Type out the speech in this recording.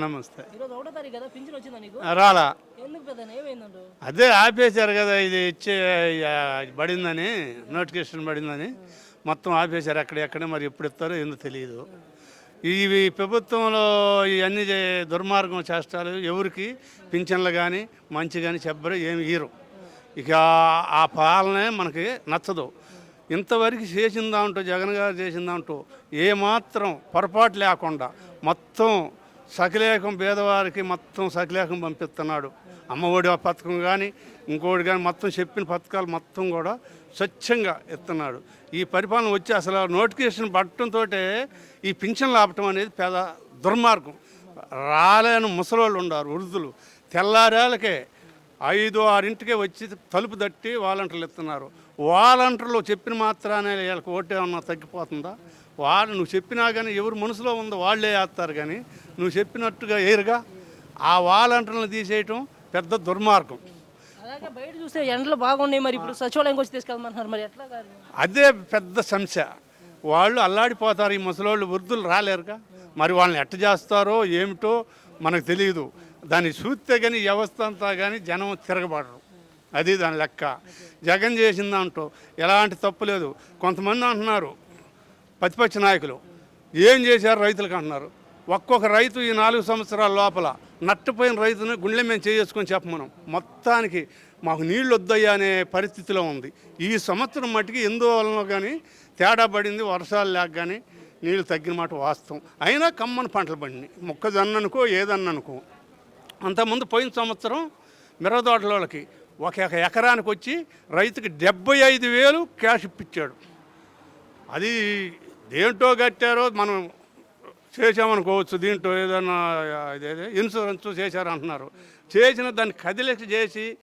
నమస్తే. ఈరోజు 1వ తారీఖు కదా, పింఛన్ వచ్చిందా నీకు? రాలా. ఎందుకు పెద్దనా, ఏమైందంట? అదే ఆపేశారు కదా, ఇది ఇచ్చే పడిందని, నోటిఫికేషన్ పడిందని మొత్తం ఆపేశారు. ఎక్కడ మరి ఎప్పుడు ఇస్తారో ఏందో తెలియదు. ఇవి ప్రభుత్వంలో ఇవన్నీ దుర్మార్గం చేస్తారు. ఎవరికి పింఛన్లు కానీ మంచి కానీ చెప్పరు, ఏమి ఇయ్యరు. ఇక ఆ పాలనే మనకి నచ్చదు. ఇంతవరకు చేసిందాంటూ జగన్ గారు చేసిందాంటూ ఏమాత్రం పొరపాటు లేకుండా మొత్తం సకిలేకం పేదవారికి మొత్తం సకిలేకం పంపిస్తున్నాడు. అమ్మఒడి పథకం కానీ ఇంకోటి కానీ మొత్తం చెప్పిన పథకాలు మొత్తం కూడా స్వచ్ఛంగా ఇస్తున్నాడు. ఈ పరిపాలన వచ్చి అసలు నోటిఫికేషన్ పట్టడంతో ఈ పింఛన్లు ఆపటం అనేది పెద్ద దుర్మార్గం. రాలేని ముసలోళ్ళు ఉన్నారు, వృద్ధులు తెల్లారేళ్ళకే 5-6 వచ్చి తలుపు తట్టి వాలంటీర్లు ఇస్తున్నారు. వాలంటీర్లు చెప్పిన మాత్రానే వీళ్ళకి ఓటేమన్నా తగ్గిపోతుందా? నువ్వు చెప్పినా కానీ ఎవరు మనసులో ఉందో వాళ్ళే వేస్తారు, కానీ నువ్వు చెప్పినట్టుగా వేయరుగా. ఆ వాలంటీర్లను తీసేయటం పెద్ద దుర్మార్గం. అలాగే బయట చూస్తే ఎండలు బాగున్నాయి, మరి ఇప్పుడు సచివాలయంకి వచ్చి తీసుకెళ్ళమంటున్నారు, మరి ఎట్లా? అదే పెద్ద సమస్య. వాళ్ళు అల్లాడిపోతారు, ఈ ముసలోళ్ళు వృద్ధులు రాలేరుగా. మరి వాళ్ళని ఎట్ట చేస్తారో ఏమిటో మనకు తెలియదు. దాన్ని చూస్తే కానీ వ్యవస్థ అంతా కానీ జనం తిరగబడరు. అది దాని లెక్క. జగన్ చేసిందంటూ ఎలాంటి తప్పు లేదు. కొంతమంది అంటున్నారు ప్రతిపక్ష నాయకులు, ఏం చేశారు రైతులకు అంటున్నారు. ఒక్కొక్క రైతు ఈ 4 సంవత్సరాల లోపల నట్టపోయిన రైతుని గుండె మేము చేసుకొని చెప్పమనం. మొత్తానికి మాకు నీళ్ళు వద్దయ్యా అనే పరిస్థితిలో ఉంది. ఈ సంవత్సరం మట్టికి ఎందువలన కానీ తేడా పడింది, వర్షాలు లేక కానీ నీళ్ళు తగ్గిన మాట వాస్తవం. అయినా కమ్మని పంటలు పడినాయి, మొక్కజొన్ననుకో ఏదన్ననుకో. అంతకుముందు పోయిన సంవత్సరం మిరపతోటలోళ్ళకి ఒక ఎకరానికి వచ్చి రైతుకి 75,000 క్యాష్ ఇప్పించాడు. అది దేంట్లో కట్టారో మనం చేసామనుకోవచ్చు. దీంట్లో ఏదైనా ఇన్సూరెన్స్ చేశారంటున్నారు. చేసిన దాన్ని కదిలిక చేసి